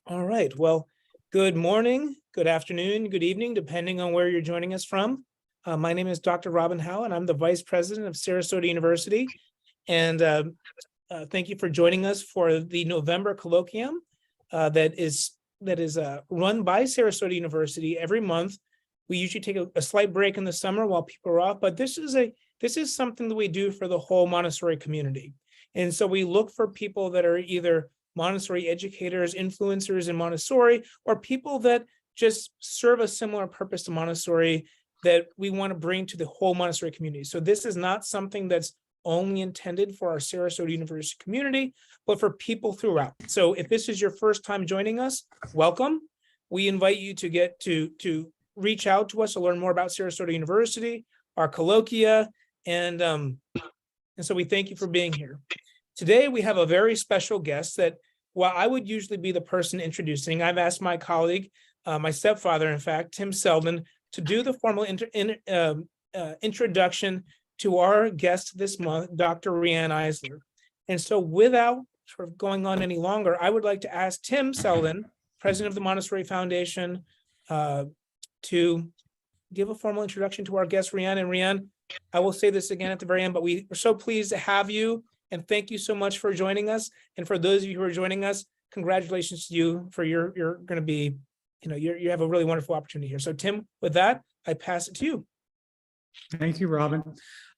All right. Well, good morning, good afternoon, good evening, depending on where you're joining us from. My name is Dr. Robin Howe, and I'm the Vice President of Sarasota University. And thank you for joining us for the November Colloquium that is run by Sarasota University every month. We usually take a slight break in the summer while people are off, but this is something that we do for the whole Montessori community. And so we look for people that are either Montessori educators, influencers in Montessori, or people that just serve a similar purpose to Montessori that we want to bring to the whole Montessori community. So this is not something that's only intended for our Sarasota University community, but for people throughout. So if this is your first time joining us, welcome. We invite you to get to reach out to us to learn more about Sarasota University, our colloquia, and so we thank you for being here. Today, we have a very special guest that, while I would usually be the person introducing, I've asked my colleague, my stepfather, in fact, Tim Selden, to do the formal introduction to our guest this month, Dr. Riane Eisler. And so without sort of going on any longer, I would like to ask Tim Selden, president of the Montessori Foundation, to give a formal introduction to our guest, Riane. And Riane, I will say this again at the very end, but we are so pleased to have you. And thank you so much for joining us. And for those of you who are joining us, congratulations to you for you're going to be, you have a really wonderful opportunity here. So Tim, with that, I pass it to you. Thank you, Robin.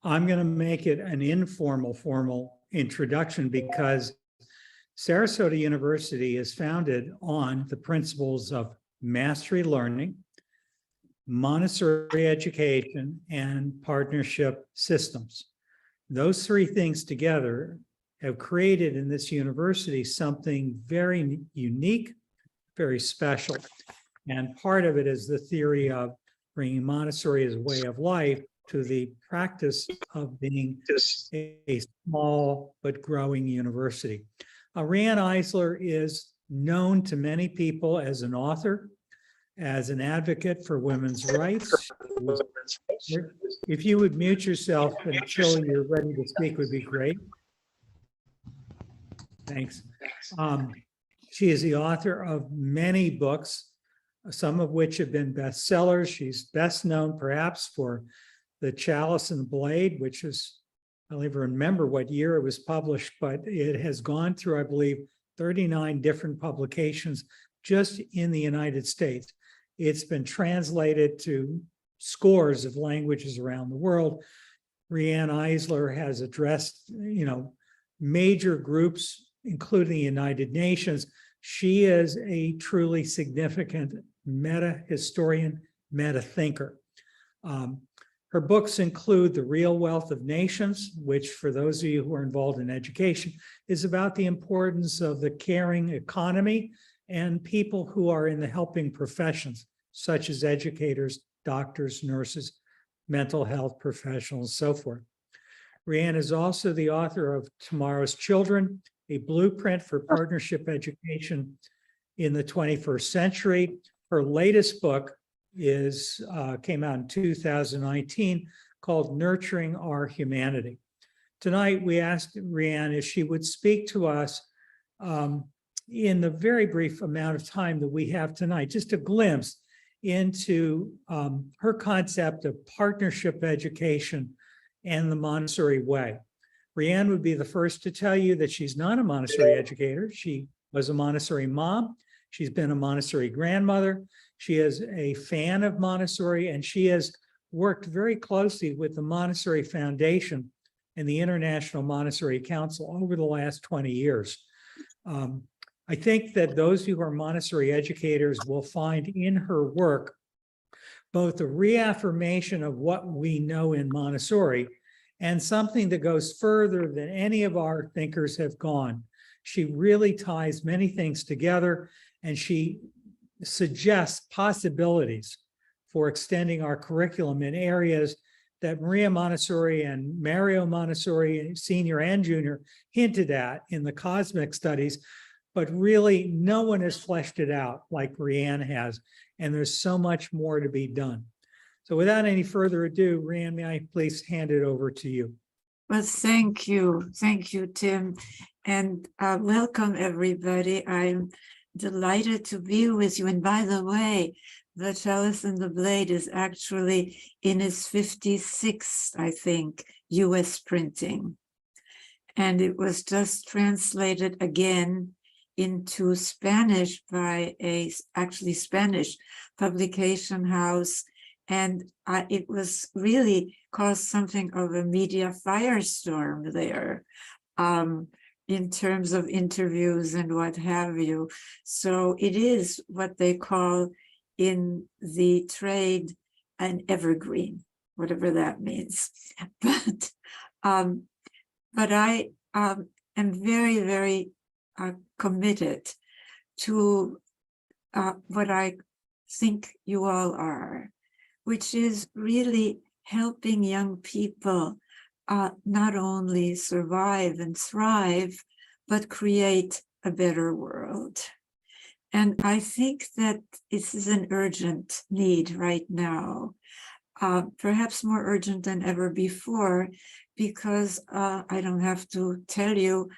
I'm going to make it an informal, formal introduction because Sarasota University is founded on the principles of mastery learning, Montessori education, and partnership systems. Those three things together have created in this university something very unique, very special. And part of it is the theory of bringing Montessori as a way of life to the practice of being a small but growing university. Riane Eisler is known to many people as an author, as an advocate for women's rights. If you would mute yourself until you're ready to speak would be great. Thanks. She is the author of many books, some of which have been bestsellers. She's best known perhaps for The Chalice and the Blade, which is, I don't even remember what year it was published, but it has gone through, I believe, 39 different publications just in the United States. It's been translated to scores of languages around the world. Riane Eisler has addressed, major groups, including the United Nations. She is a truly significant meta-historian, meta-thinker. Her books include The Real Wealth of Nations, which, for those of you who are involved in education, is about the importance of the caring economy and people who are in the helping professions, such as educators, doctors, nurses, mental health professionals, so forth. Riane is also the author of Tomorrow's Children, a blueprint for partnership education in the 21st century. Her latest book came out in 2019, called Nurturing Our Humanity. Tonight, we asked Riane if she would speak to us in the very brief amount of time that we have tonight, just a glimpse into her concept of partnership education and the Montessori way. Riane would be the first to tell you that she's not a Montessori educator. She was a Montessori mom. She's been a Montessori grandmother. She is a fan of Montessori, and she has worked very closely with the Montessori Foundation and the International Montessori Council over the last 20 years. I think that those who are Montessori educators will find in her work both a reaffirmation of what we know in Montessori and something that goes further than any of our thinkers have gone. She really ties many things together, and she suggests possibilities for extending our curriculum in areas that Maria Montessori and Mario Montessori, senior and junior, hinted at in the cosmic studies, but really no one has fleshed it out like Riane has, and there's so much more to be done. So without any further ado, Riane, may I please hand it over to you? Well, thank you, Tim, and welcome everybody. I'm delighted to be with you. And by the way, The Chalice and the Blade is actually in its 56th, I think, US printing. And it was just translated again into Spanish by a actually Spanish publication house. And it was really caused something of a media firestorm there. In terms of interviews and what have you. So it is what they call in the trade an evergreen, whatever that means. But I am very, very committed to what I think you all are, which is really helping young people not only survive and thrive, but create a better world. And I think that this is an urgent need right now, perhaps more urgent than ever before, because I don't have to tell you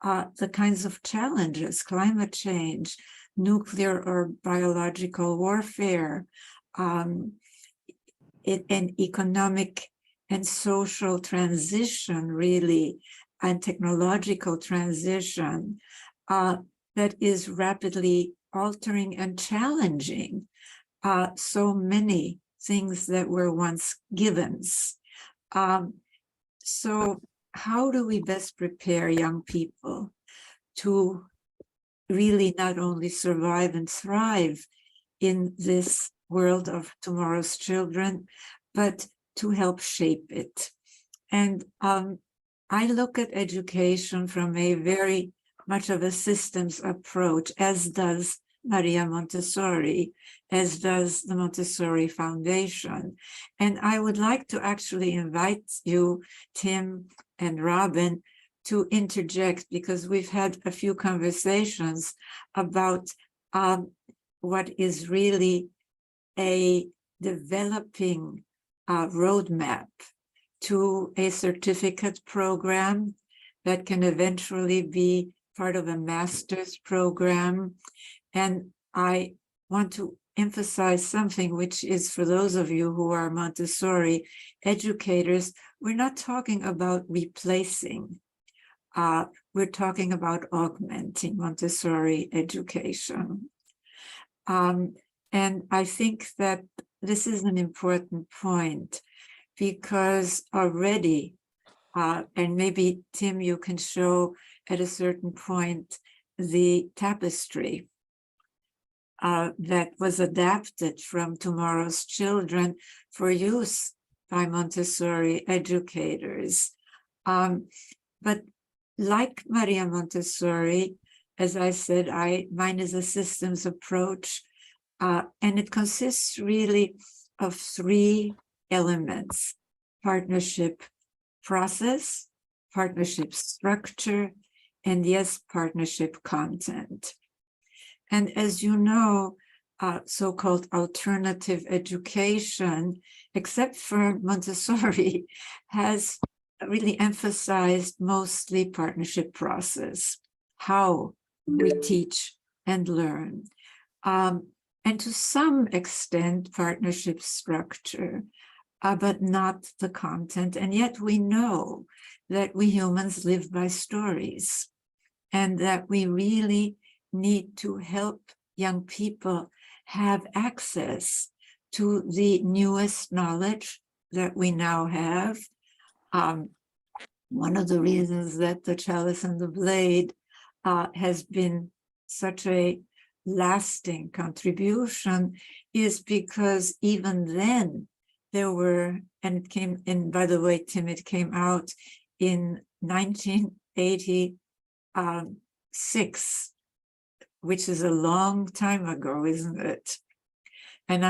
the kinds of challenges, climate change, nuclear or biological warfare, and economic and social transition, really, and technological transition that is rapidly altering and challenging so many things that were once givens. So how do we best prepare young people to really not only survive and thrive in this world of tomorrow's children, but to help shape it? And I look at education from a very much of a systems approach, as does Maria Montessori, as does the Montessori Foundation. And I would like to actually invite you, Tim and Robin, to interject, because we've had a few conversations about what is really a developing roadmap to a certificate program that can eventually be part of a master's program. And I want to emphasize something, which is for those of you who are Montessori educators, we're not talking about replacing. We're talking about augmenting Montessori education. And I think that this is an important point, because already, and maybe Tim, you can show at a certain point the tapestry that was adapted from Tomorrow's Children for use by Montessori educators. But like Maria Montessori, as I said, mine is a systems approach, and it consists really of three elements: partnership process, partnership structure, and yes, partnership content. And as you know, so-called alternative education, except for Montessori, has really emphasized mostly partnership process, how we teach and learn, and to some extent partnership structure, but not the content. And yet we know that we humans live by stories, and that we really need to help young people have access to the newest knowledge that we now have. One of the reasons that The Chalice and the Blade has been such a lasting contribution is because even then there were, and it came in, by the way, Tim, it came out in 1986, which is a long time ago, isn't it? And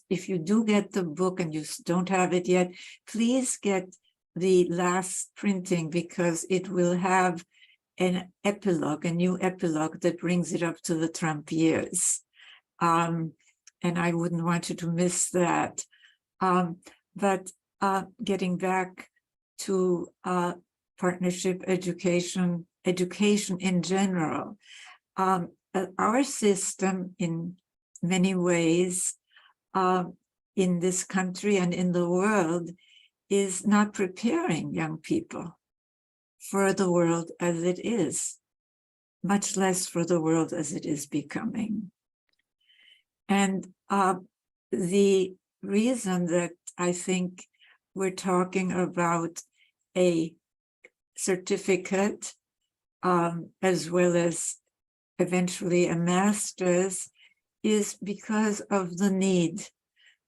if you do get the book and you don't have it yet, please get the last printing, because it will have an epilogue, a new epilogue that brings it up to the Trump years. And I wouldn't want you to miss that. But getting back to partnership education in general, our system in many ways in this country and in the world is not preparing young people for the world as it is, much less for the world as it is becoming. And the reason that I think we're talking about a certificate as well as eventually a master's is because of the need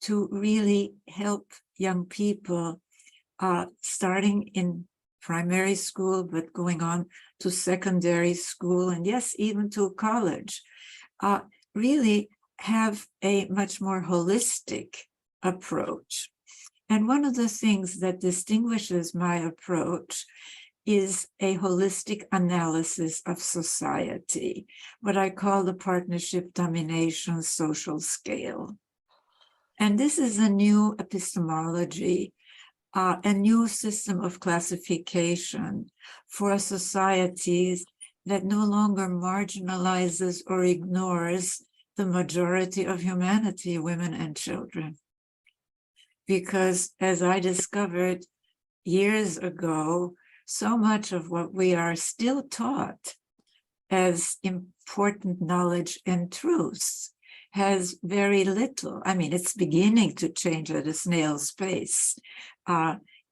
to really help young people starting in primary school, but going on to secondary school, and yes, even to college, really have a much more holistic approach. And one of the things that distinguishes my approach is a holistic analysis of society, what I call the partnership domination social scale. And this is a new epistemology, a new system of classification for societies that no longer marginalizes or ignores the majority of humanity, women and children. Because as I discovered years ago, so much of what we are still taught as important knowledge and truths has very little. I mean, it's beginning to change at a snail's pace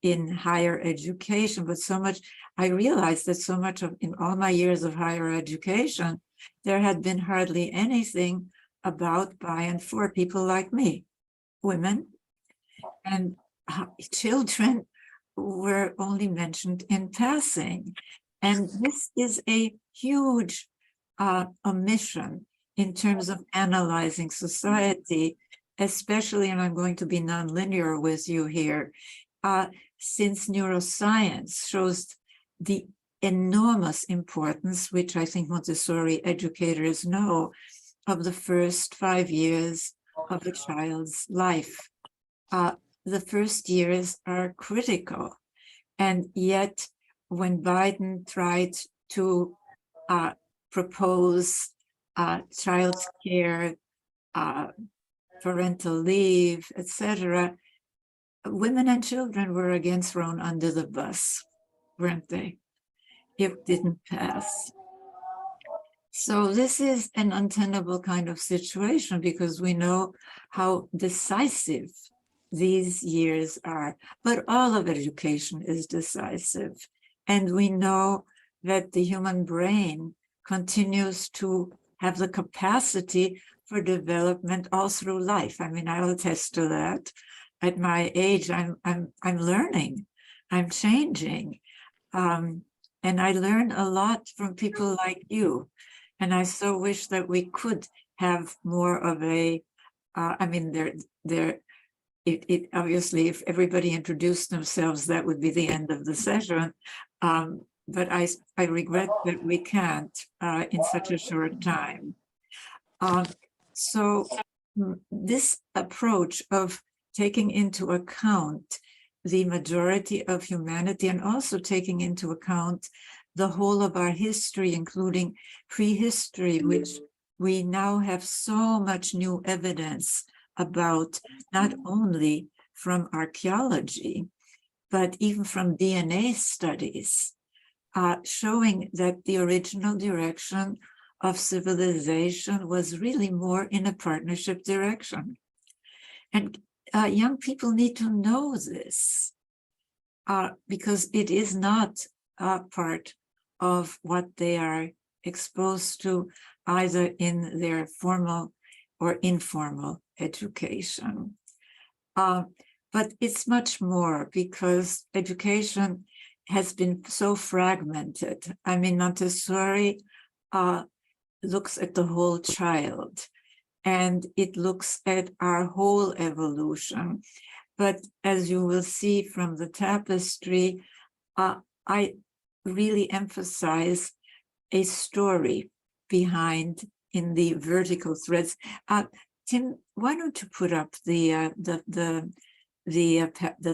in higher education, but so much, I realized that so much of, in all my years of higher education, there had been hardly anything about, by, and for people like me, women, and children were only mentioned in passing. And this is a huge omission in terms of analyzing society, especially, and I'm going to be nonlinear with you here, since neuroscience shows the enormous importance, which I think Montessori educators know, of the first 5 years of a child's life. The first years are critical. And yet, when Biden tried to propose child care, parental leave, etc., women and children were again thrown under the bus, weren't they? It didn't pass. So this is an untenable kind of situation because we know how decisive these years are, but all of education is decisive. And we know that the human brain continues to have the capacity for development all through life. I mean, I'll attest to that. At my age, I'm learning, I'm changing. And I learn a lot from people like you. And I so wish that we could have more of a, I mean, it obviously, if everybody introduced themselves, that would be the end of the session. But I regret that we can't in such a short time. So this approach of taking into account the majority of humanity and also taking into account the whole of our history, including prehistory, which we now have so much new evidence about, not only from archaeology, but even from DNA studies, showing that the original direction of civilization was really more in a partnership direction. And young people need to know this because it is not part of what they are exposed to either in their formal or informal education. But it's much more because education has been so fragmented. I mean, Montessori looks at the whole child and it looks at our whole evolution. But as you will see from the tapestry, I really emphasize a story behind in the vertical threads. Tim, why don't you put up the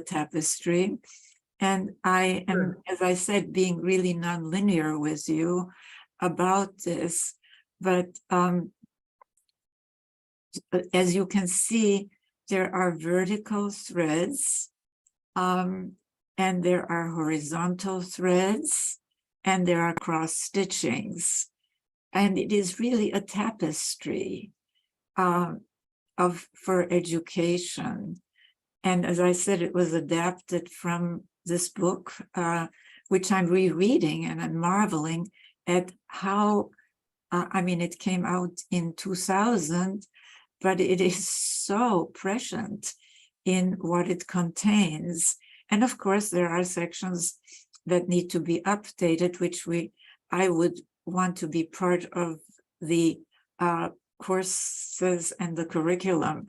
tapestry? And I am, as I said, being really nonlinear with you about this. but as you can see, there are vertical threads, and there are horizontal threads, and there are cross stitchings. And it is really a tapestry for education. And as I said, it was adapted from this book, which I'm rereading, and I'm marveling at how, I mean, it came out in 2000, but it is so prescient in what it contains. And of course, there are sections that need to be updated, which I would want to be part of the courses and the curriculum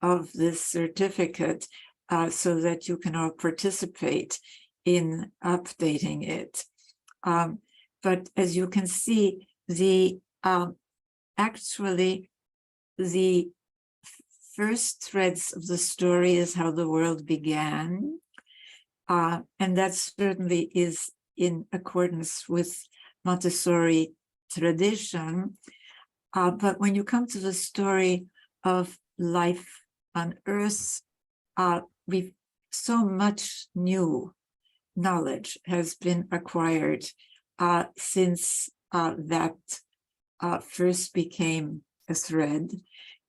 of this certificate, so that you can all participate in updating it. But as you can see, actually, the first threads of the story is how the world began. And that certainly is in accordance with Montessori tradition. But when you come to the story of life on Earth, so much new knowledge has been acquired since that first became a thread.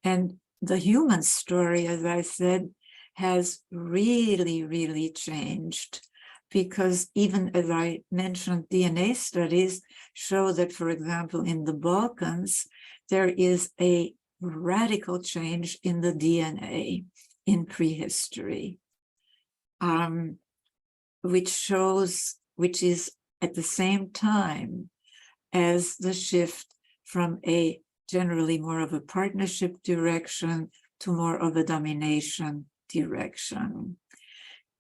And the human story, as I said, has really, really changed, because even as I mentioned, DNA studies show that, for example, in the Balkans, there is a radical change in the DNA in prehistory, which is at the same time as the shift from a generally more of a partnership direction to more of a domination direction.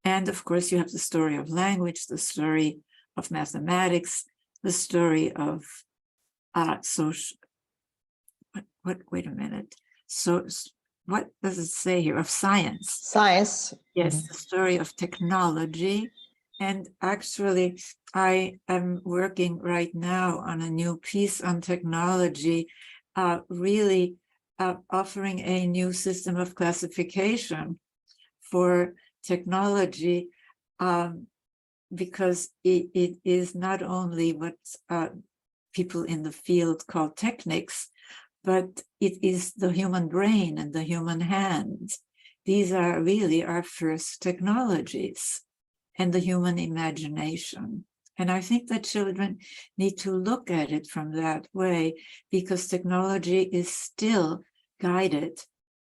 And of course, you have the story of language, the story of mathematics, the story of social, wait a minute. So what does it say here? Of science. Science. Yes, the story of technology. And actually, I am working right now on a new piece on technology, really offering a new system of classification for technology, because it is not only what people in the field call techniques, but it is the human brain and the human hand. These are really our first technologies, and the human imagination. And I think that children need to look at it from that way, because technology is still guided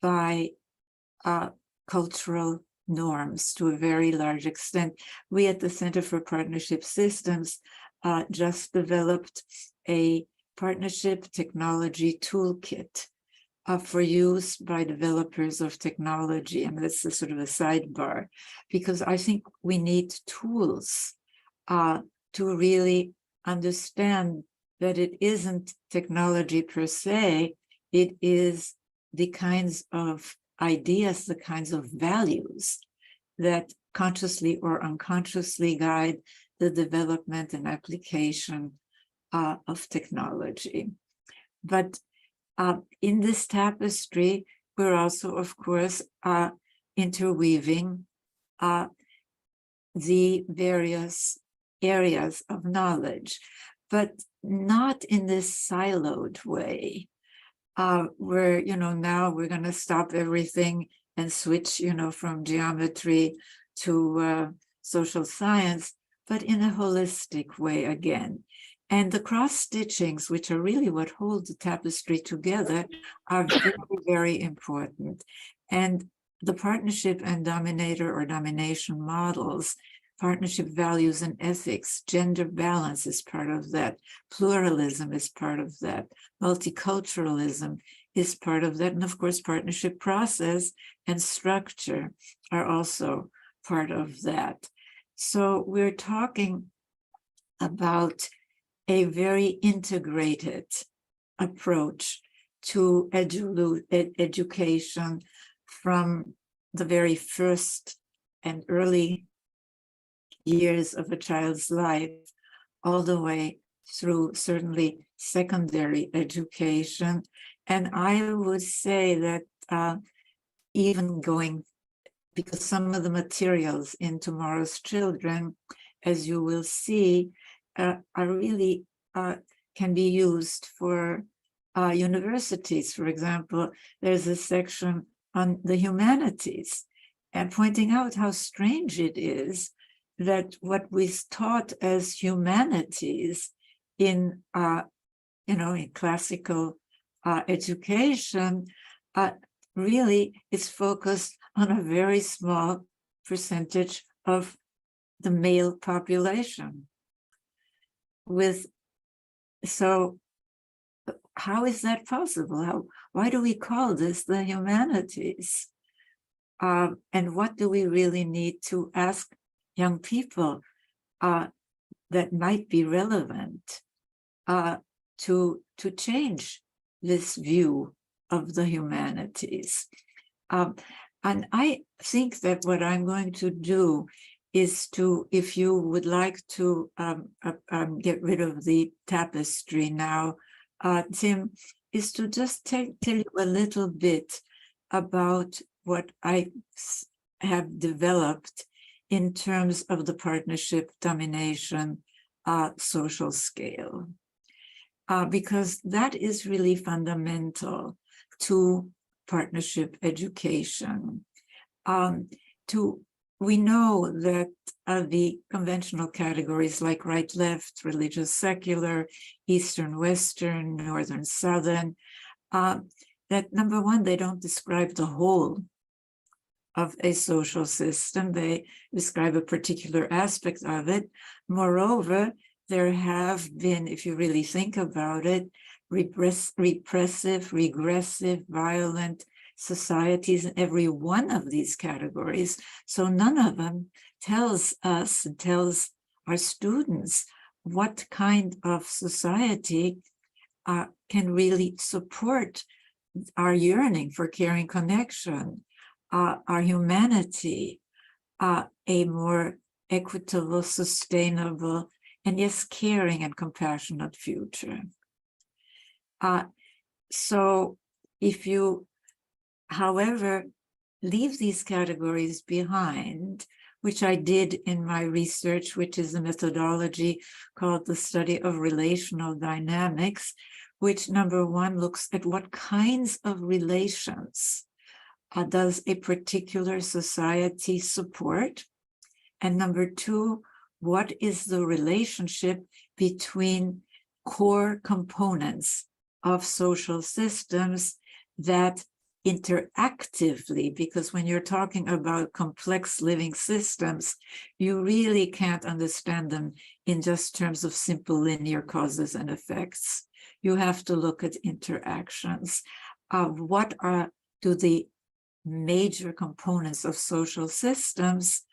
by cultural norms to a very large extent. We at the Center for Partnership Systems just developed a partnership technology toolkit for use by developers of technology. And that's a sort of a sidebar, because I think we need tools to really understand that it isn't technology per se, it is the kinds of ideas, the kinds of values that consciously or unconsciously guide the development and application of technology. But in this tapestry, we're also, of course, interweaving the various areas of knowledge, but not in this siloed way, where, now we're going to stop everything and switch, from geometry to social science, but in a holistic way again. And the cross stitchings, which are really what hold the tapestry together, are very, very important. And the partnership and dominator or domination models, partnership values and ethics, gender balance is part of that, pluralism is part of that, multiculturalism is part of that, and of course, partnership process and structure are also part of that. So we're talking about a very integrated approach to education from the very first and early years of a child's life, all the way through certainly secondary education. And I would say that even going, because some of the materials in Tomorrow's Children, as you will see, are really can be used for universities. For example, there's a section on the humanities and pointing out how strange it is that what we taught as humanities in in classical education really is focused on a very small percentage of the male population. So how is that possible? Why do we call this the humanities? And what do we really need to ask young people that might be relevant to change this view of the humanities? And I think that what I'm going to do is to, if you would like to get rid of the tapestry now, Tim, is to just tell you a little bit about what I have developed in terms of the partnership domination social scale, because that is really fundamental to partnership education. We know that the conventional categories like right, left, religious, secular, Eastern, Western, Northern, Southern, that number one, they don't describe the whole of a social system. They describe a particular aspect of it. Moreover, there have been, if you really think about it, repressive, regressive, violent societies in every one of these categories. So none of them tells us and tells our students what kind of society can really support our yearning for caring connection, our humanity, a more equitable, sustainable, and yes, caring and compassionate future. So if you, however, leave these categories behind, which I did in my research, which is a methodology called the study of relational dynamics, which number one looks at what kinds of relations does a particular society support, and number two, what is the relationship between core components of social systems that interactively, because when you're talking about complex living systems, you really can't understand them in just terms of simple linear causes and effects. You have to look at interactions. What do the major components of social systems,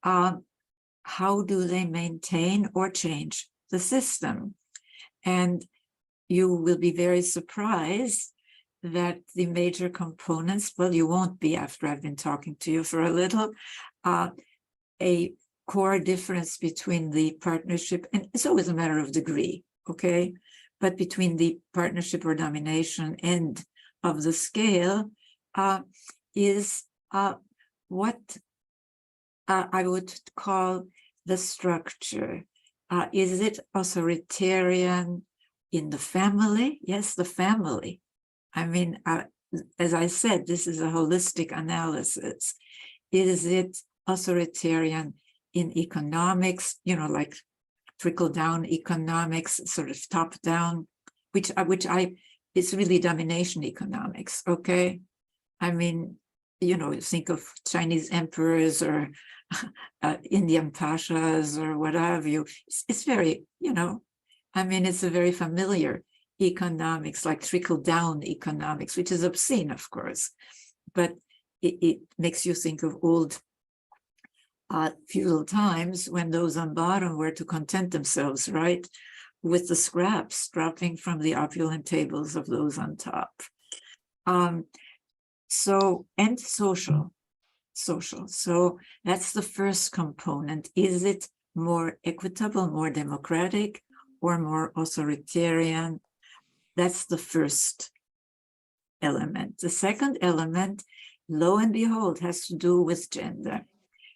how do they maintain or change the system? And you will be very surprised that the major components, well, you won't be after I've been talking to you for a little, a core difference between the partnership, and it's always a matter of degree, okay? But between the partnership or domination end of the scale is what I would call the structure. Is it authoritarian in the family? Yes, the family. I mean, as I said, this is a holistic analysis. Is it authoritarian in economics, like trickle-down economics, sort of top-down, which it's really domination economics, okay? I mean, think of Chinese emperors or Indian pashas or what have you. It's very, I mean, it's a very familiar economics, like trickle-down economics, which is obscene, of course, but it makes you think of old feudal times when those on bottom were to content themselves, right, with the scraps dropping from the opulent tables of those on top. So, and social. So that's the first component. Is it more equitable, more democratic, or more authoritarian? That's the first element. The second element, lo and behold, has to do with gender.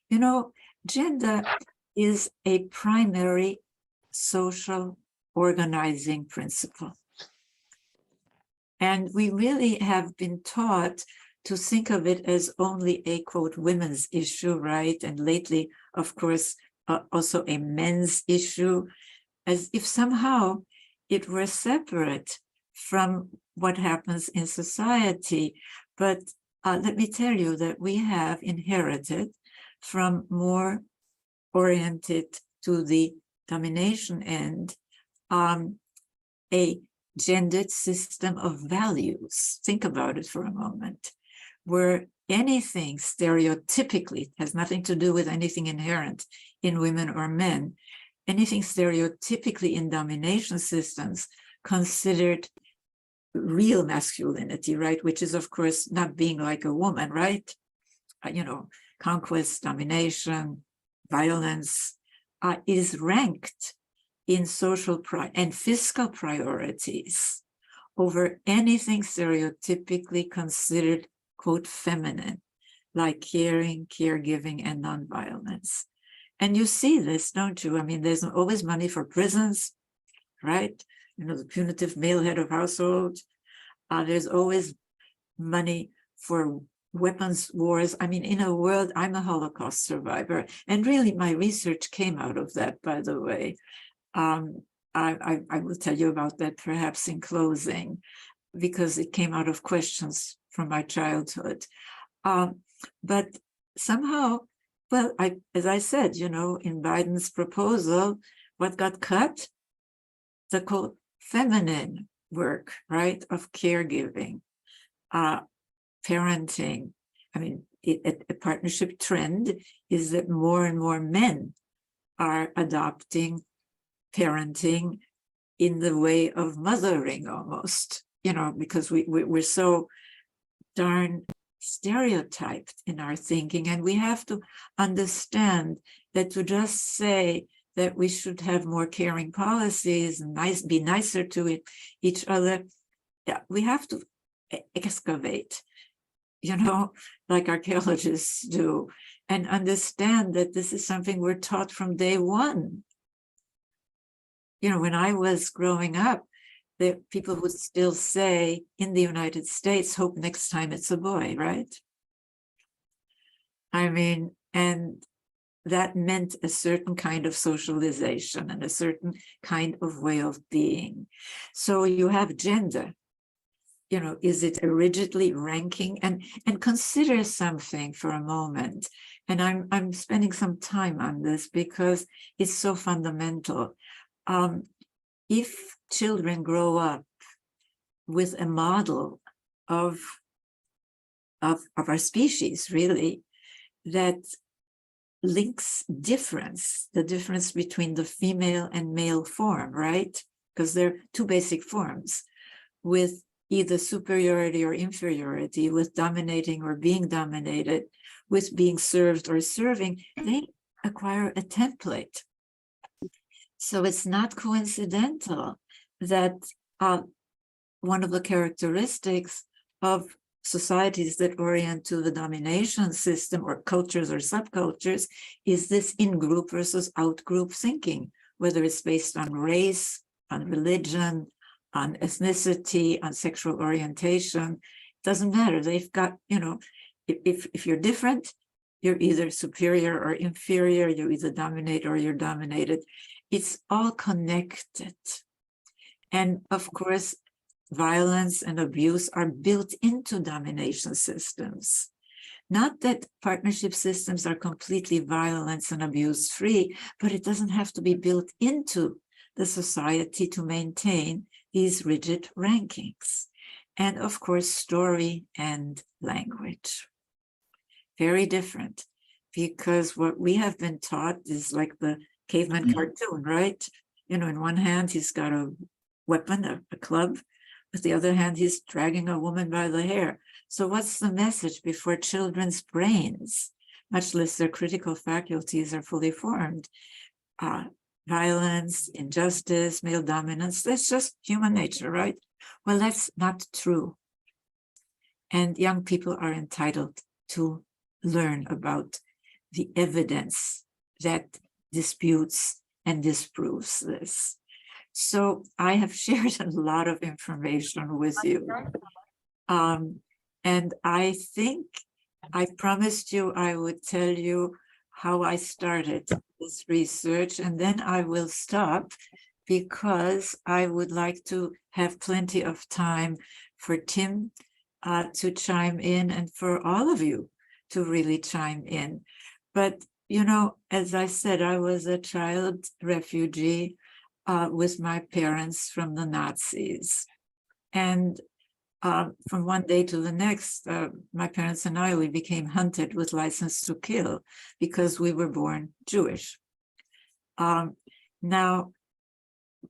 You know, gender is a primary social organizing principle. And we really have been taught to think of it as only a, quote, women's issue, right? And lately, of course, also a men's issue, as if somehow it were separate from what happens in society. But let me tell you that we have inherited from more oriented to the domination end, a gendered system of values. Think about it for a moment, where anything stereotypically has nothing to do with anything inherent in women or men, anything stereotypically in domination systems considered real masculinity, right? Which is, of course, not being like a woman, right? You know, conquest, domination, violence is ranked in social and fiscal priorities over anything stereotypically considered, quote, feminine, like caring, caregiving, and nonviolence. And you see this, don't you? I mean, there's always money for prisons, right? You know, the punitive male head of household. There's always money for weapons wars. I mean, in a world, I'm a Holocaust survivor, and really my research came out of that, by the way. I will tell you about that perhaps in closing, because it came out of questions from my childhood. But somehow, well, as I said, you know, in Biden's proposal, what got cut? The quote, feminine work, right, of caregiving, parenting. I mean, a partnership trend is that more and more men are adopting parenting in the way of mothering almost, you know, because we're so darn stereotyped in our thinking. And we have to understand that to just say that we should have more caring policies and be nicer to each other, we have to excavate, you know, like archaeologists do, and understand that this is something we're taught from day one. You know, when I was growing up, the people would still say in the United States, hope next time it's a boy, right? I mean, and that meant a certain kind of socialization and a certain kind of way of being. So you have gender. You know, is it a rigidly ranking? And consider something for a moment. And I'm spending some time on this because it's so fundamental. If children grow up with a model of our species, really, that links the difference between the female and male form, right? Because they're two basic forms, with either superiority or inferiority, with dominating or being dominated, with being served or serving, they acquire a template. So it's not coincidental that one of the characteristics of societies that orient to the domination system, or cultures or subcultures, is this in-group versus out-group thinking, whether it's based on race, on religion, on ethnicity, on sexual orientation. Doesn't matter. They've got, you know, if you're different, you're either superior or inferior, you either dominate or you're dominated. It's all connected. And of course, violence and abuse are built into domination systems. Not that partnership systems are completely violence and abuse free, but it doesn't have to be built into the society to maintain these rigid rankings. And of course, story and language. Very different, because what we have been taught is like the caveman cartoon, right? You know, in one hand, he's got a weapon, a club. With the other hand, he's dragging a woman by the hair. So what's the message before children's brains, much less their critical faculties, are fully formed? Violence, injustice, male dominance, that's just human nature, right? Well, that's not true. And young people are entitled to learn about the evidence that disputes and disproves this. So I have shared a lot of information with you. And I think I promised you I would tell you how I started this research, and then I will stop because I would like to have plenty of time for Tim to chime in and for all of you to really chime in. But, you know, as I said, I was a child refugee with my parents from the Nazis. And from one day to the next, my parents and we became hunted with license to kill because we were born Jewish. Now,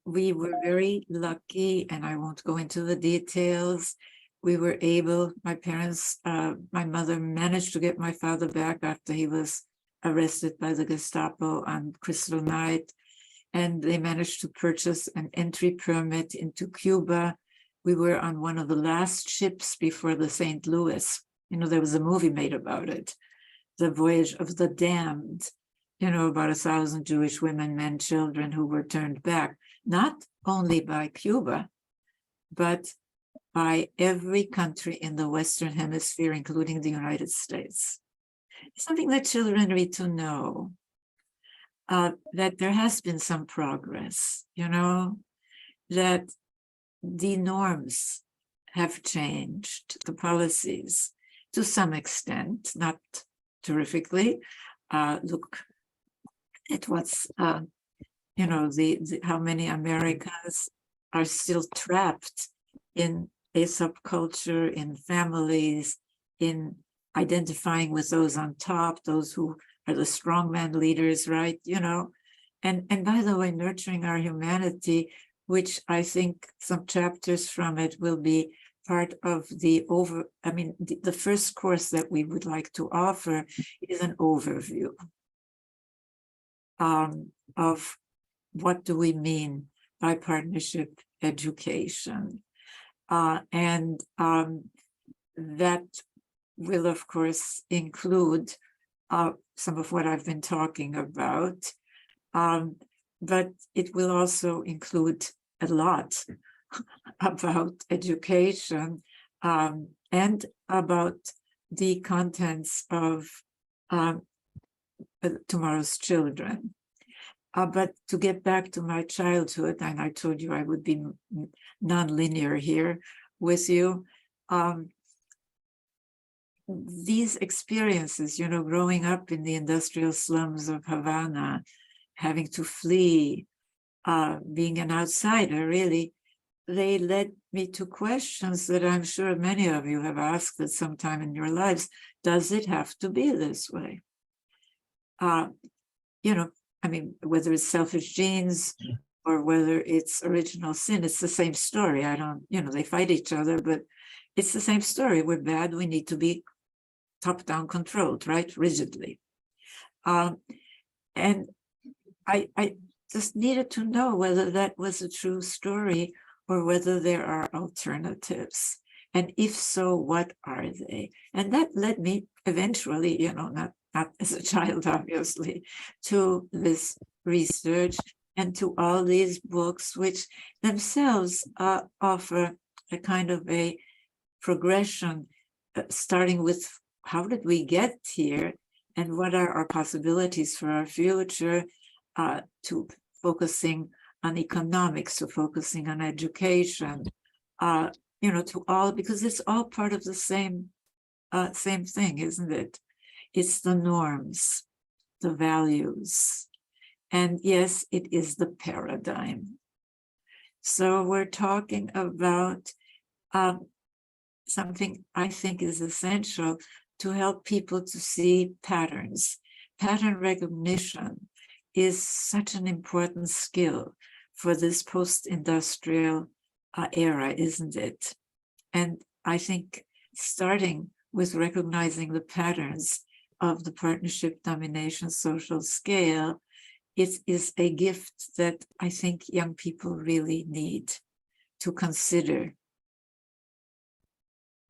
we were very lucky, and I won't go into the details. We were able, my parents, my mother managed to get my father back after he was arrested by the Gestapo on Crystal Night. And they managed to purchase an entry permit into Cuba. We were on one of the last ships before the St. Louis. You know, there was a movie made about it, The Voyage of the Damned, you know, about 1,000 Jewish women, men, children who were turned back, not only by Cuba, but by every country in the Western Hemisphere, including the United States. Something that children need to know, that there has been some progress, you know, that the norms have changed, the policies to some extent, not terrifically. Look at what's, you know, how many Americans are still trapped in a subculture, in families, in identifying with those on top, those who are the strongman leaders, right? You know, and by the way, nurturing our humanity, which I think some chapters from it will be part of the the first course that we would like to offer is an overview of what do we mean by partnership education. And that will, of course, include some of what I've been talking about, but it will also include a lot about education and about the contents of tomorrow's children. But to get back to my childhood, and I told you I would be non-linear here with you, these experiences, you know, growing up in the industrial slums of Havana, having to flee, being an outsider, really, they led me to questions that I'm sure many of you have asked at some time in your lives. Does it have to be this way? You know, I mean, whether it's selfish genes or whether it's original sin, it's the same story. I don't, you know, they fight each other, but it's the same story. We're bad. We need to be top-down controlled, right? Rigidly. And I just needed to know whether that was a true story or whether there are alternatives. And if so, what are they? And that led me eventually, you know, not as a child, obviously, to this research and to all these books, which themselves offer a kind of a progression, starting with how did we get here and what are our possibilities for our future, to focusing on economics, to focusing on education, you know, to all, because it's all part of the same thing, isn't it? It's the norms, the values, and yes, it is the paradigm. So we're talking about something I think is essential to help people to see patterns. Pattern recognition is such an important skill for this post-industrial era, isn't it? And I think starting with recognizing the patterns of the partnership domination social scale, it is a gift that I think young people really need to consider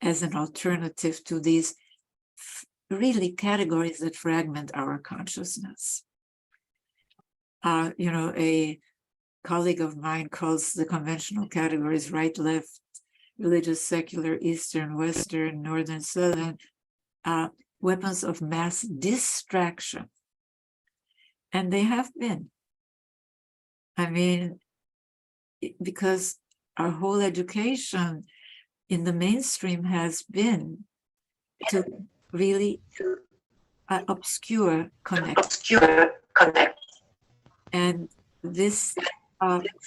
as an alternative to these really categories that fragment our consciousness. A colleague of mine calls the conventional categories right, left, religious, secular, Eastern, Western, Northern, Southern, weapons of mass distraction. And they have been. I mean, because our whole education in the mainstream has been to really obscure connect. And this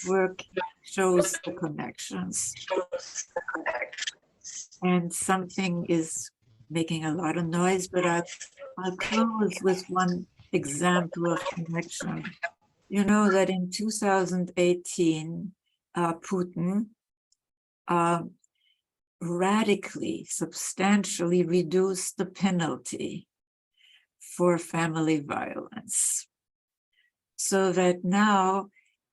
work shows the connections. And something is making a lot of noise, but I'll close with one example of connection. You know that in 2018, Putin radically, substantially reduced the penalty for family violence. So that now,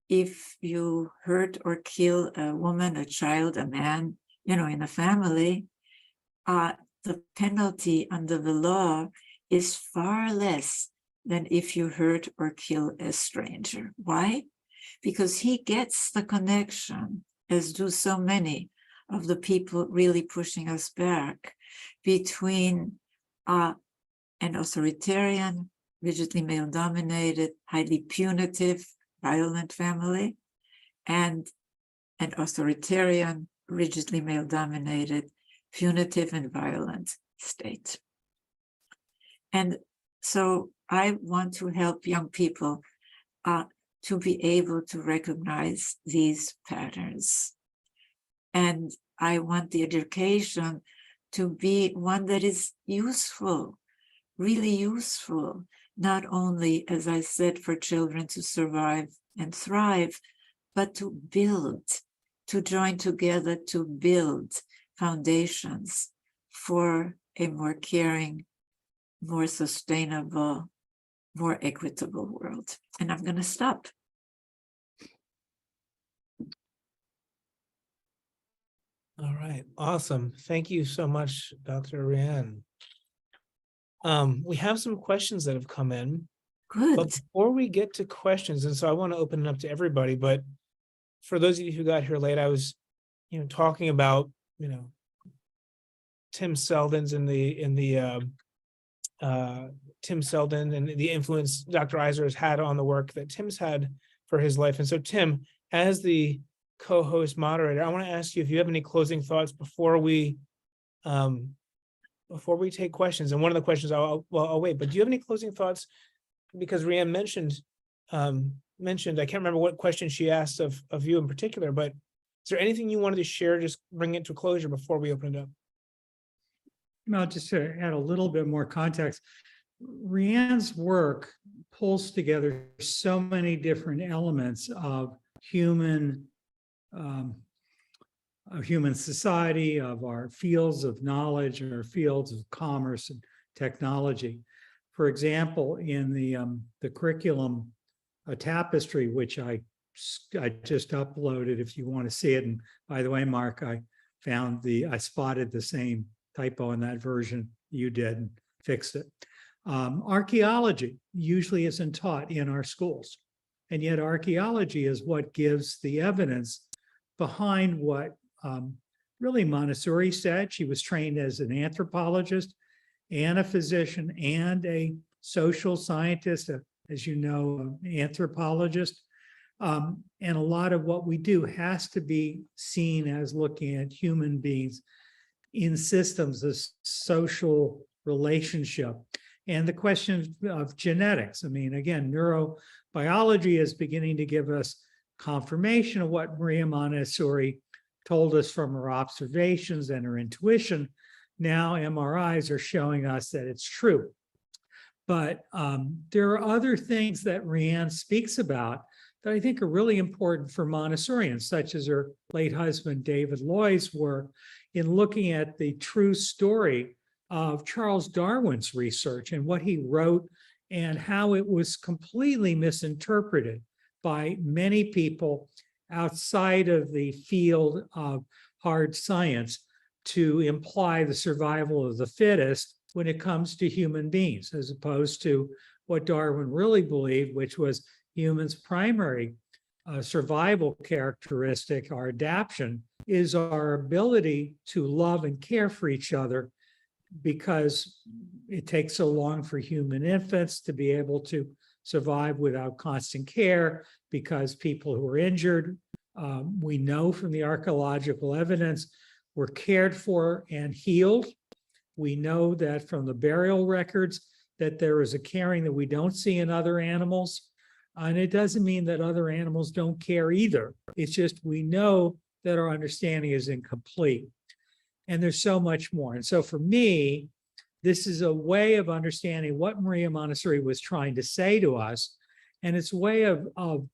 if you hurt or kill a woman, a child, a man, in a family, the penalty under the law is far less than if you hurt or kill a stranger. Why? Because he gets the connection, as do so many of the people really pushing us back, between an authoritarian, rigidly male-dominated, highly punitive, violent family, and an authoritarian, rigidly male-dominated, punitive and violent state. And so I want to help young people to be able to recognize these patterns. And I want the education to be one that is useful, really useful, not only, as I said, for children to survive and thrive, but to build, to join together to build foundations for a more caring, more sustainable, more equitable world. And I'm going to stop. All right, awesome. Thank you so much, Dr. Riane. We have some questions that have come in. Good. But before we get to questions, and so I want to open it up to everybody, but for those of you who got here late, I was, talking about, Tim Selden's Tim Selden and the influence Dr. Eisler has had on the work that Tim's had for his life. And so, Tim, as the co-host moderator, I want to ask you if you have any closing thoughts before we take questions. And one of the questions I'll wait, but do you have any closing thoughts? Because Riane mentioned, I can't remember what question she asked of you in particular, but is there anything you wanted to share, just bring it to closure before we open it up? No, just to add a little bit more context, Riane's work pulls together so many different elements of human society, of our fields of knowledge, our fields of commerce and technology. For example, in the curriculum, a tapestry, which I just uploaded if you want to see it. And by the way, Mark, I spotted the same typo in that version you did and fixed it. Archaeology usually isn't taught in our schools. And yet archaeology is what gives the evidence behind what really Montessori said. She was trained as an anthropologist and a physician and a social scientist, as you know, an anthropologist. And a lot of what we do has to be seen as looking at human beings in systems of social relationship. And the question of genetics. I mean, again, neurobiology is beginning to give us confirmation of what Maria Montessori told us from her observations and her intuition. Now MRIs are showing us that it's true. But there are other things that Riane speaks about that I think are really important for Montessorians, such as her late husband, David Loy's work in looking at the true story of Charles Darwin's research and what he wrote and how it was completely misinterpreted by many people outside of the field of hard science to imply the survival of the fittest when it comes to human beings, as opposed to what Darwin really believed, which was humans' primary survival characteristic, our adaptation, is our ability to love and care for each other, because it takes so long for human infants to be able to survive without constant care, because people who are injured, we know from the archaeological evidence, were cared for and healed. We know that from the burial records that there is a caring that we don't see in other animals. And it doesn't mean that other animals don't care either. It's just we know that our understanding is incomplete. And there's so much more. And so for me, this is a way of understanding what Maria Montessori was trying to say to us. And it's a way of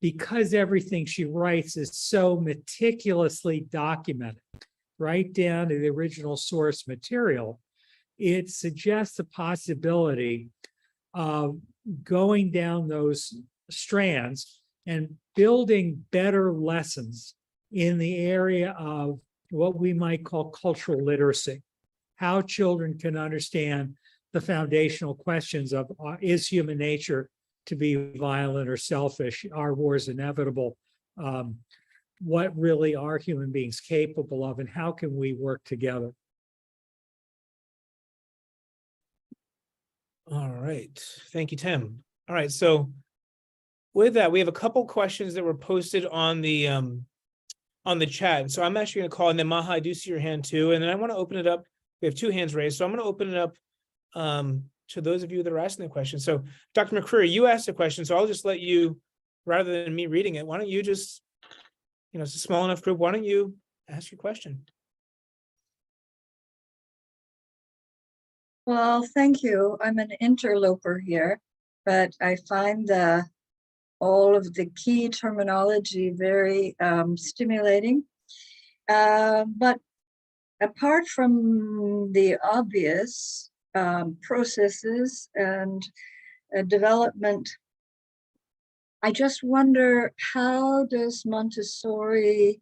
because everything she writes is so meticulously documented, right down to the original source material, it suggests the possibility of going down those strands and building better lessons in the area of what we might call cultural literacy, how children can understand the foundational questions of is human nature to be violent or selfish? Are wars inevitable? What really are human beings capable of, and how can we work together? All right. Thank you, Tim. All right. So with that, we have a couple questions that were posted on the chat. So I'm actually going to call, and then Maha, I do see your hand too. And then I want to open it up. We have two hands raised. So I'm going to open it up to those of you that are asking the question. So Dr. McCreary, you asked a question. So I'll just let you, rather than me reading it, why don't you just, it's a small enough group. Why don't you ask your question? Well, thank you. I'm an interloper here, but I find all of the key terminology very stimulating. But apart from the obvious processes and development, I just wonder, how does Montessori,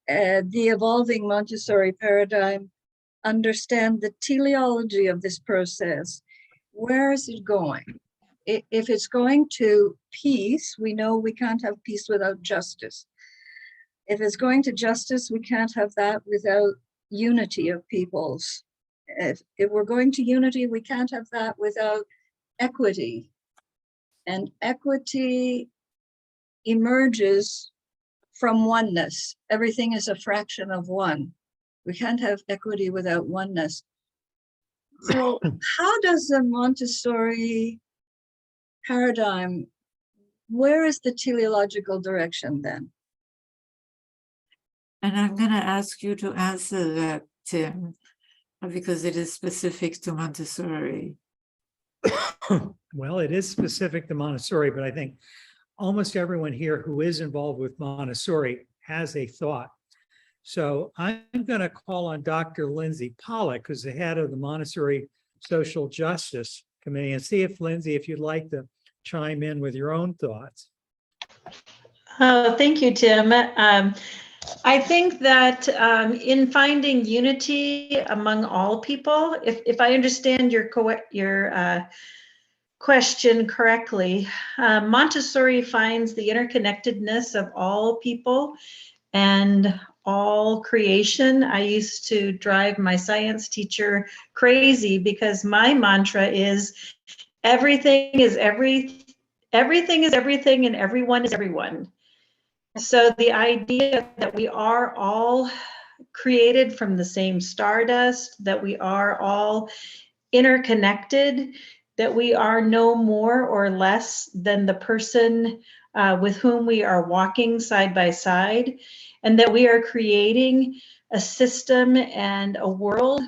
the evolving Montessori paradigm, understand the teleology of this process? Where is it going? If it's going to peace, we know we can't have peace without justice. If it's going to justice, we can't have that without unity of peoples. If we're going to unity, we can't have that without equity. And equity emerges from oneness. Everything is a fraction of one. We can't have equity without oneness. So how does the Montessori paradigm, where is the teleological direction then? And I'm going to ask you to answer that, Tim, because it is specific to Montessori. Well, it is specific to Montessori, but I think almost everyone here who is involved with Montessori has a thought. So I'm going to call on Dr. Lindsay Pollack, who's the head of the Montessori Social Justice Committee, and see if, Lindsay, if you'd like to chime in with your own thoughts. Oh, thank you, Tim. I think that in finding unity among all people, if I understand your question correctly, Montessori finds the interconnectedness of all people and all creation. I used to drive my science teacher crazy because my mantra is everything is everything is everything, and everyone is everyone. So the idea that we are all created from the same stardust, that we are all interconnected, that we are no more or less than the person with whom we are walking side by side, and that we are creating a system and a world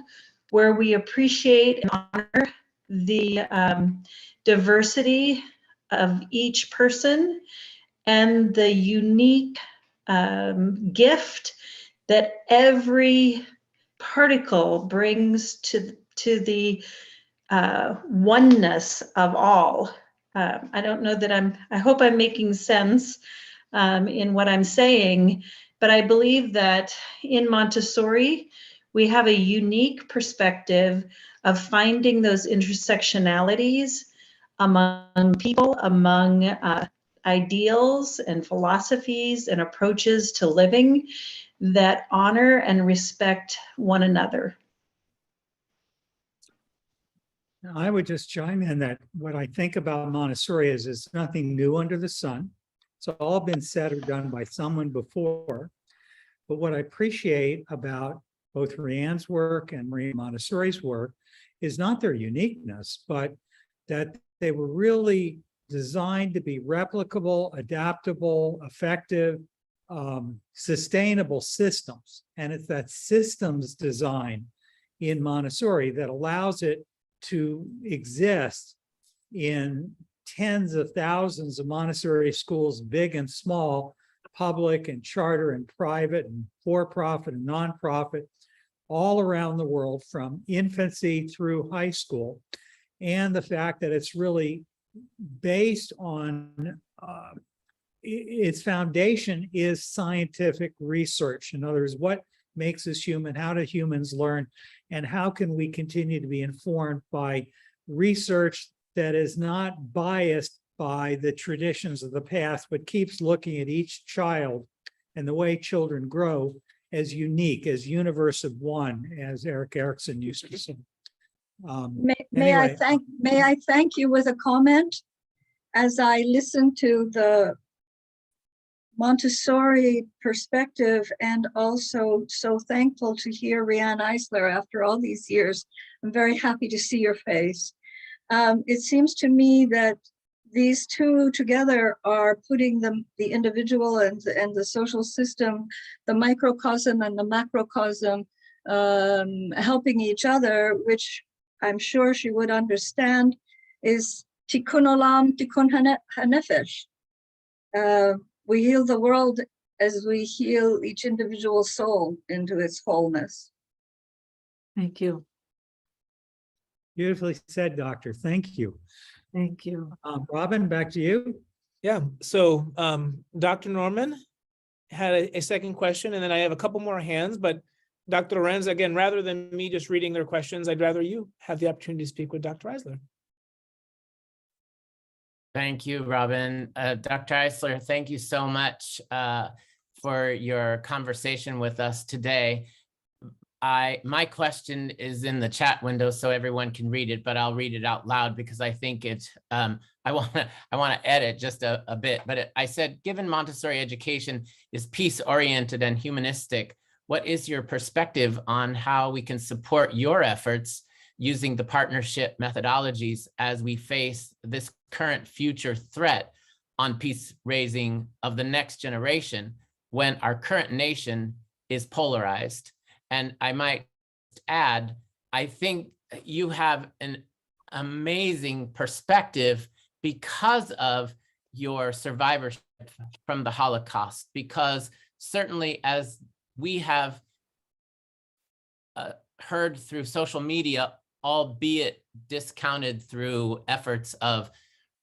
where we appreciate and honor the diversity of each person and the unique gift that every particle brings to the oneness of all. I don't know that I hope I'm making sense in what I'm saying, but I believe that in Montessori, we have a unique perspective of finding those intersectionalities among people, among ideals and philosophies and approaches to living that honor and respect one another. I would just chime in that what I think about Montessori is it's nothing new under the sun. It's all been said or done by someone before. But what I appreciate about both Riane's work and Maria Montessori's work is not their uniqueness, but that they were really designed to be replicable, adaptable, effective, sustainable systems. And it's that systems design in Montessori that allows it to exist in tens of thousands of Montessori schools, big and small, public and charter and private and for-profit and nonprofit, all around the world from infancy through high school. And the fact that it's really based on its foundation is scientific research. In other words, what makes us human? How do humans learn? And how can we continue to be informed by research that is not biased by the traditions of the past, but keeps looking at each child and the way children grow as unique, as universe of one, as Eric Erickson used to say. May I thank you with a comment? As I listen to the Montessori perspective, and also so thankful to hear Riane Eisler after all these years. I'm very happy to see your face. It seems to me that these two together are putting the individual and the social system, the microcosm and the macrocosm, helping each other, which I'm sure she would understand, is tikkun olam, tikkun hanefesh. We heal the world as we heal each individual soul into its wholeness. Thank you. Beautifully said, Doctor. Thank you. Thank you. Robin, back to you. Yeah, so Dr. Norman had a second question, and then I have a couple more hands, but Dr. Lorenz, again, rather than me just reading their questions, I'd rather you have the opportunity to speak with Dr. Eisler. Thank you, Robin. Dr. Eisler, thank you so much for your conversation with us today. My question is in the chat window so everyone can read it, but I'll read it out loud because I think it, I want to edit just a bit, but I said, given Montessori education is peace-oriented and humanistic, what is your perspective on how we can support your efforts using the partnership methodologies as we face this current future threat on peace raising of the next generation when our current nation is polarized? And I might add, I think you have an amazing perspective because of your survivorship from the Holocaust, because certainly as we have heard through social media, albeit discounted through efforts of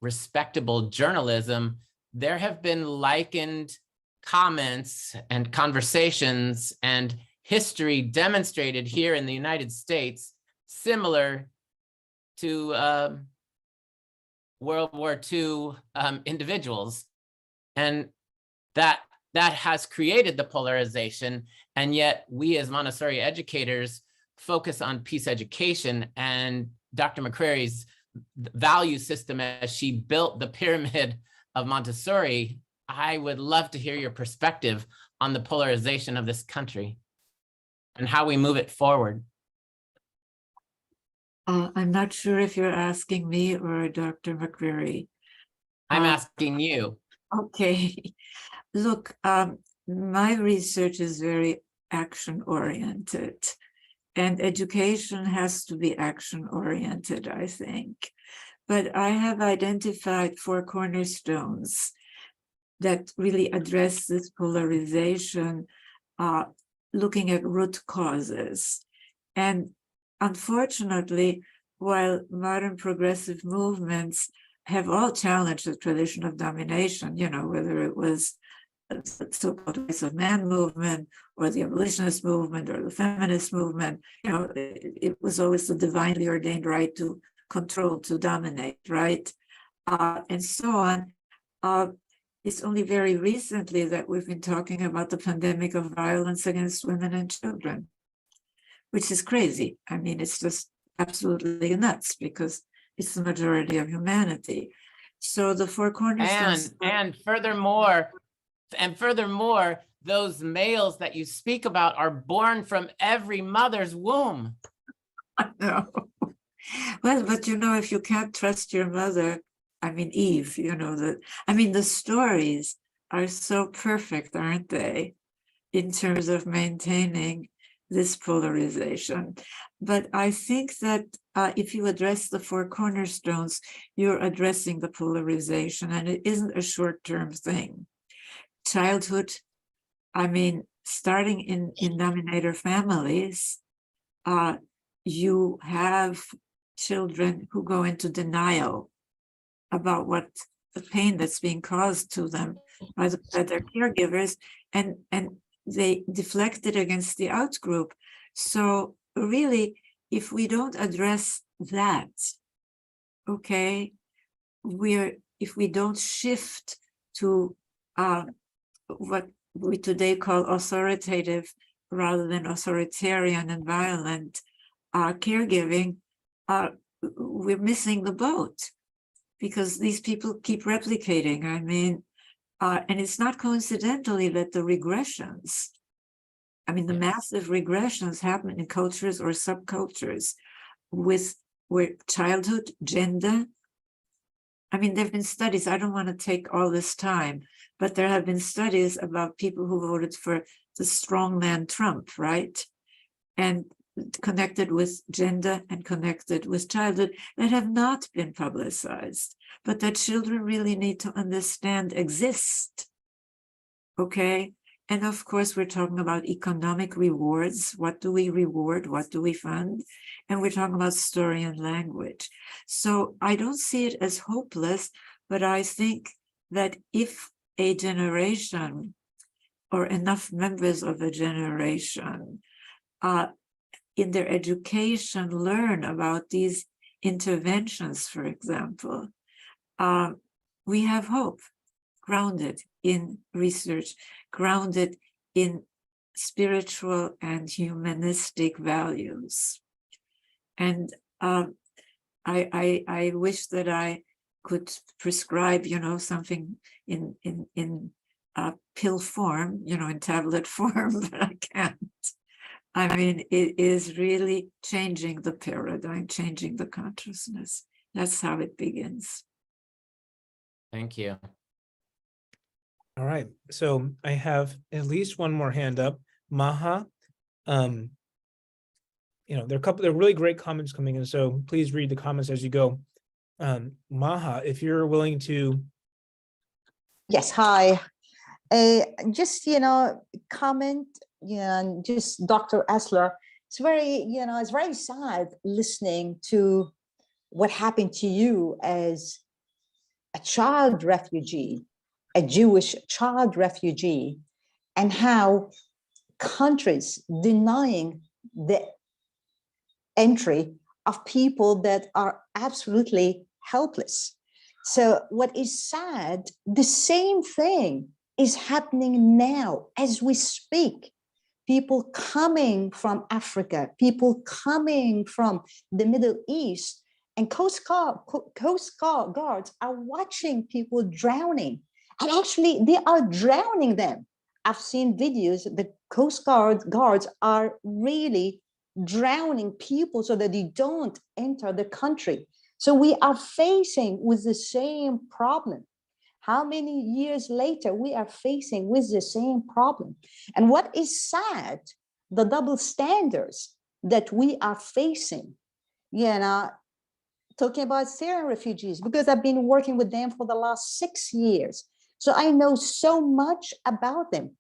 respectable journalism, there have been likened comments and conversations and history demonstrated here in the United States similar to World War II individuals. And that has created the polarization. And yet we as Montessori educators focus on peace education, and Dr. McCrary's value system as she built the pyramid of Montessori. I would love to hear your perspective on the polarization of this country and how we move it forward. I'm not sure if you're asking me or Dr. McCrary. I'm asking you. Okay. Look, my research is very action-oriented, and education has to be action-oriented, I think. But I have identified 4 cornerstones that really address this polarization, looking at root causes. And unfortunately, while modern progressive movements have all challenged the tradition of domination, you know, whether it was the so-called rights of man movement or the abolitionist movement or the feminist movement. You know, it was always the divinely ordained right to control, to dominate, right? And so on. It's only very recently that we've been talking about the pandemic of violence against women and children, which is crazy. I mean, it's just absolutely nuts because it's the majority of humanity. So the four cornerstones. And furthermore, those males that you speak about are born from every mother's womb. No. Well, but you know, if you can't trust your mother, I mean, Eve, you know, the stories are so perfect, aren't they, in terms of maintaining this polarization. But I think that if you address the four cornerstones, you're addressing the polarization, and it isn't a short-term thing. Childhood, I mean, starting in nominator families, you have children who go into denial about what the pain that's being caused to them by their caregivers, and they deflect it against the out group. So really, if we don't address that, okay, if we don't shift to what we today call authoritative rather than authoritarian and violent caregiving, we're missing the boat, because these people keep replicating. I mean, and it's not coincidentally that the regressions, I mean, the massive regressions happen in cultures or subcultures where childhood, gender. I mean, there have been studies, I don't want to take all this time, but there have been studies about people who voted for the strongman Trump, right? And connected with gender and connected with childhood that have not been publicized, but that children really need to understand exist. Okay. And of course, we're talking about economic rewards. What do we reward? What do we fund? And we're talking about story and language. So I don't see it as hopeless, but I think that if a generation or enough members of a generation in their education learn about these interventions, for example, we have hope, grounded in research, grounded in spiritual and humanistic values. And I wish that I could prescribe, you know, something in pill form, you know, in tablet form, but I can't. I mean, it is really changing the paradigm, changing the consciousness. That's how it begins. Thank you. All right, so I have at least one more hand up. Maha, you know, there are really great comments coming in, so please read the comments as you go. Maha, if you're willing to. Yes, hi. Just, comment, and just Dr. Eisler, it's very, it's very sad listening to what happened to you as a child refugee, a Jewish child refugee, and how countries denying the entry of people that are absolutely helpless. So what is sad, the same thing is happening now as we speak. People coming from Africa, people coming from the Middle East, and Coast Guard guards are watching people drowning. And actually, they are drowning them. I've seen videos, the Coast Guard guards are really drowning people so that they don't enter the country. So we are facing with the same problem. How many years later we are facing with the same problem? And what is sad, the double standards that we are facing, talking about Syrian refugees, because I've been working with them for the last 6 years. So I know so much about them,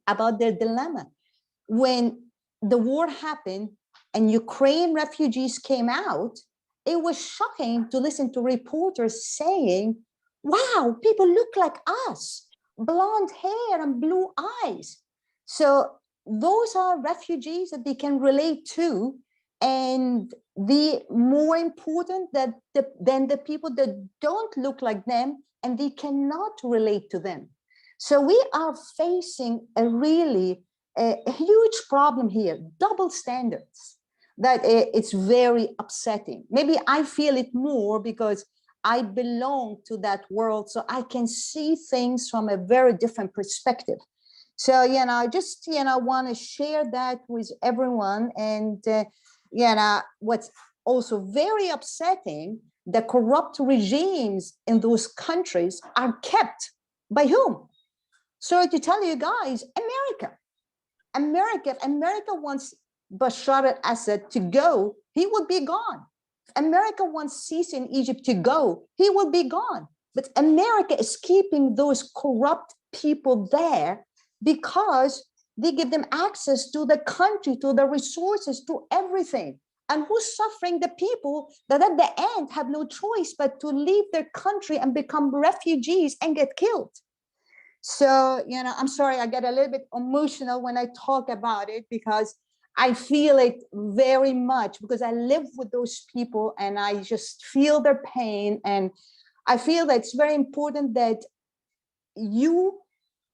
about their dilemma. When the war happened and Ukraine refugees came out, it was shocking to listen to reporters saying, wow, people look like us. blonde hair and blue eyes. So those are refugees that they can relate to. And the more important than the people that don't look like them and they cannot relate to them. So we are facing a huge problem here, double standards, that it's very upsetting. Maybe I feel it more because I belong to that world, so I can see things from a very different perspective. So, I just, want to share that with everyone. And, what's also very upsetting, the corrupt regimes in those countries are kept by whom? So to tell you guys, If America wants Bashar al-Assad to go, he would be gone. If America wants Sisi in Egypt to go, he will be gone. But America is keeping those corrupt people there because they give them access to the country, to the resources, to everything. And who's suffering? The people that at the end have no choice but to leave their country and become refugees and get killed. So, I'm sorry, I get a little bit emotional when I talk about it because I feel it very much because I live with those people and I just feel their pain. And I feel that it's very important that you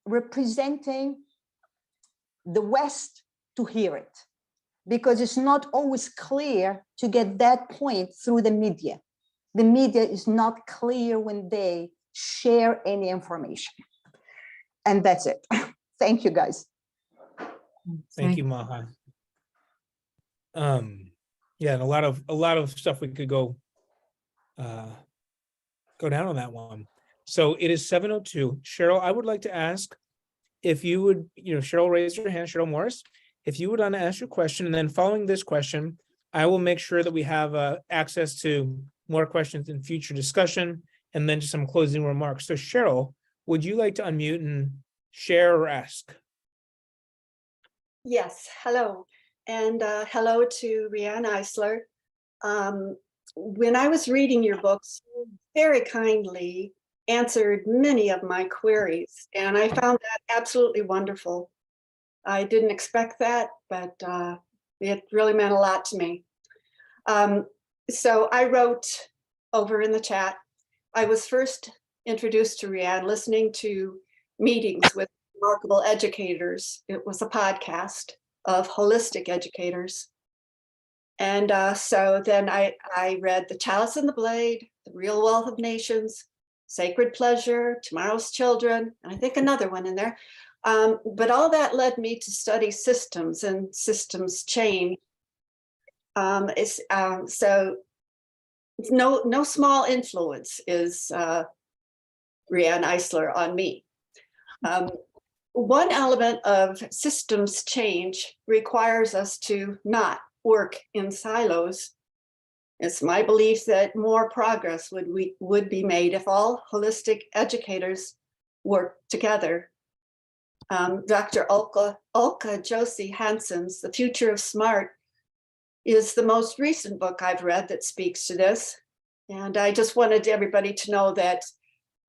representing the West to hear it, because it's not always clear to get that point through the media. The media is not clear when they share any information. And that's it. Thank you, guys. Thank you, Maha. Yeah, and a lot of stuff we could go down on that one. So it is 7:02. Cheryl, I would like to ask if you would, Cheryl raised her hand, Cheryl Morris, if you would want to ask your question, and then following this question, I will make sure that we have access to more questions in future discussion, and then just some closing remarks. So Cheryl, would you like to unmute and share or ask? Yes, hello. And hello to Riane Eisler. When I was reading your books, you very kindly answered many of my queries, and I found that absolutely wonderful. I didn't expect that, but it really meant a lot to me. So I wrote over in the chat, I was first introduced to Riane listening to meetings with remarkable educators. It was a podcast of holistic educators. And so then I read The Chalice and the Blade, The Real Wealth of Nations, Sacred Pleasure, Tomorrow's Children, and I think another one in there. But all that led me to study systems and systems change. So no small influence is Riane Eisler on me. One element of systems change requires us to not work in silos. It's my belief that more progress would be made if all holistic educators work together. Dr. Ulka Josie Hansen's The Future of Smart is the most recent book I've read that speaks to this. And I just wanted everybody to know that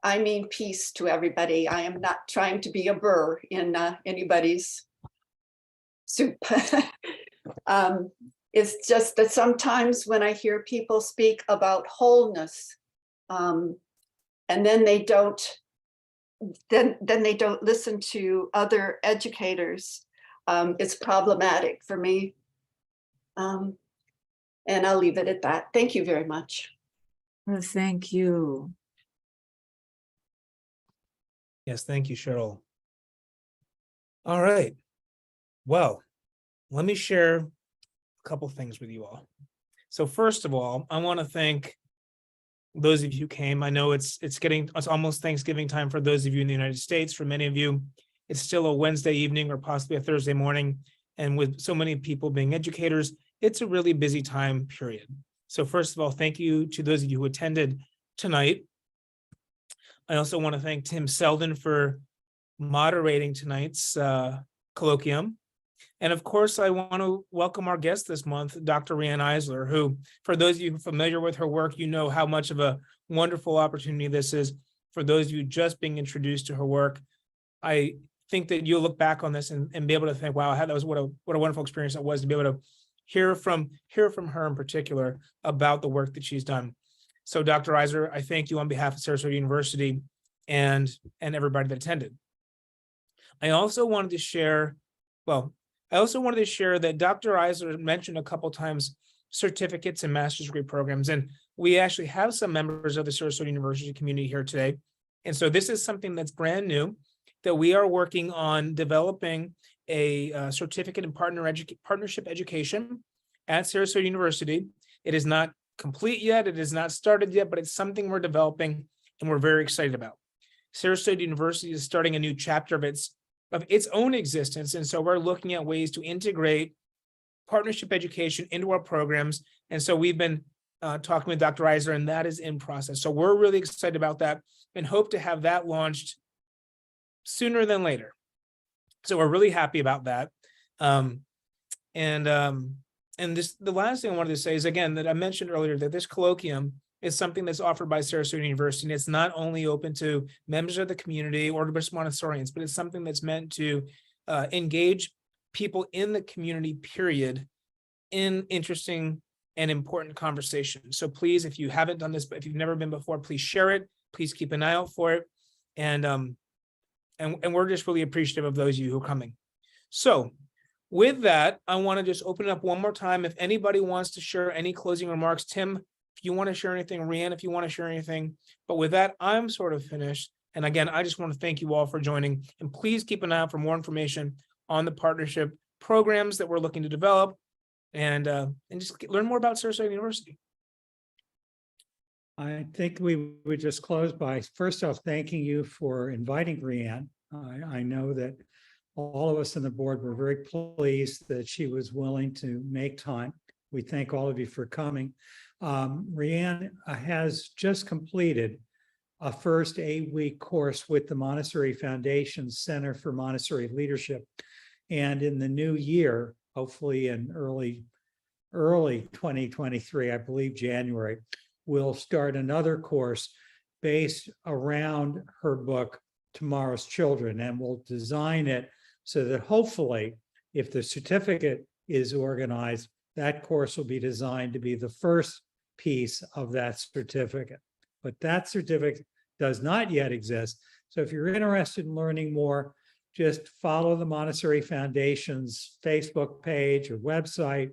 I mean peace to everybody. I am not trying to be a burr in anybody's soup. It's just that sometimes when I hear people speak about wholeness, and then they don't listen to other educators, it's problematic for me. And I'll leave it at that. Thank you very much. Well, thank you. Yes, thank you, Cheryl. All right. Well, let me share a couple things with you all. So first of all, I want to thank those of you who came. I know it's almost Thanksgiving time for those of you in the United States. For many of you, it's still a Wednesday evening or possibly a Thursday morning. And with so many people being educators, it's a really busy time period. So first of all, thank you to those of you who attended tonight. I also want to thank Tim Selden for moderating tonight's colloquium. And of course, I want to welcome our guest this month, Dr. Riane Eisler, who, for those of you familiar with her work, you know how much of a wonderful opportunity this is. For those of you just being introduced to her work, I think that you'll look back on this and be able to think, wow, that was what a wonderful experience that was to be able to hear from her in particular about the work that she's done. So Dr. Eisler, I thank you on behalf of Sarasota University and everybody that attended. I also wanted to share that Dr. Eisler mentioned a couple times certificates and master's degree programs, and we actually have some members of the Sarasota University community here today. And so this is something that's brand new, that we are working on developing a certificate in partnership education at Sarasota University. It is not complete yet. It is not started yet, but it's something we're developing and we're very excited about. Sarasota University is starting a new chapter of its own existence. And so we're looking at ways to integrate partnership education into our programs. And so we've been talking with Dr. Eisler, and that is in process. So we're really excited about that and hope to have that launched sooner than later. So we're really happy about that. And the last thing I wanted to say is, again, that I mentioned earlier that this colloquium is something that's offered by Sarasota University. And it's not only open to members of the community or to Montessorians, but it's something that's meant to engage people in the community, period, in interesting and important conversations. So please, if you haven't done this, but if you've never been before, please share it. Please keep an eye out for it. And we're just really appreciative of those of you who are coming. So with that, I want to just open it up one more time. If anybody wants to share any closing remarks, Tim, if you want to share anything, Riane, if you want to share anything. But with that, I'm sort of finished. And again, I just want to thank you all for joining. And please keep an eye out for more information on the partnership programs that we're looking to develop, and just learn more about Sarasota University. I think we would just close by first off thanking you for inviting Riane. I know that all of us on the board were very pleased that she was willing to make time. We thank all of you for coming. Riane has just completed a first 8-week course with the Montessori Foundation Center for Montessori Leadership. And in the new year, hopefully in early 2023, I believe January, we'll start another course based around her book, Tomorrow's Children, and we'll design it so that hopefully, if the certificate is organized, that course will be designed to be the first piece of that certificate. But that certificate does not yet exist. So if you're interested in learning more, just follow the Montessori Foundation's Facebook page or website,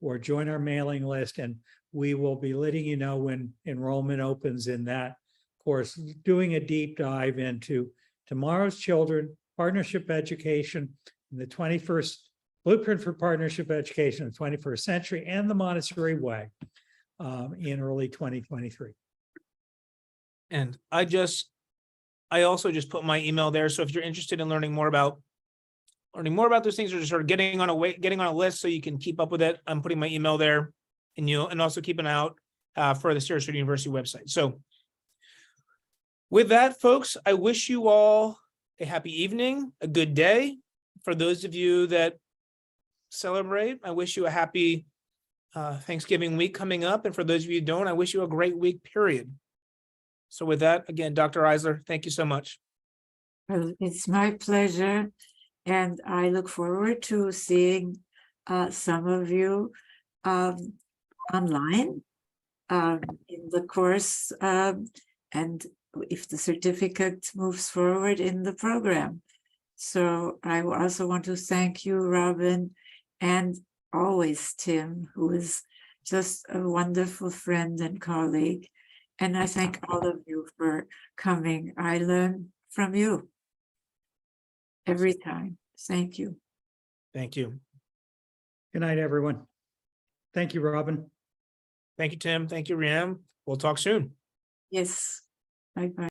or join our mailing list, and we will be letting you know when enrollment opens in that course, doing a deep dive into Tomorrow's Children, partnership education in the 21st, blueprint for partnership education in the 21st century, and the Montessori way in early 2023. And I also just put my email there. So if you're interested in learning more about those things, or just sort of getting on a list so you can keep up with it, I'm putting my email there, and also keep an eye out for the Sarasota University website. So with that, folks, I wish you all a happy evening, a good day. For those of you that celebrate, I wish you a happy Thanksgiving week coming up. And for those of you who don't, I wish you a great week, period. So with that, again, Dr. Eisler, thank you so much. Well, it's my pleasure. And I look forward to seeing some of you online in the course, and if the certificate moves forward in the program. So I also want to thank you, Robin, and always Tim, who is just a wonderful friend and colleague. And I thank all of you for coming. I learn from you every time. Thank you. Thank you. Good night, everyone. Thank you, Robin. Thank you, Tim. Thank you, Riane. We'll talk soon. Yes. Bye-bye.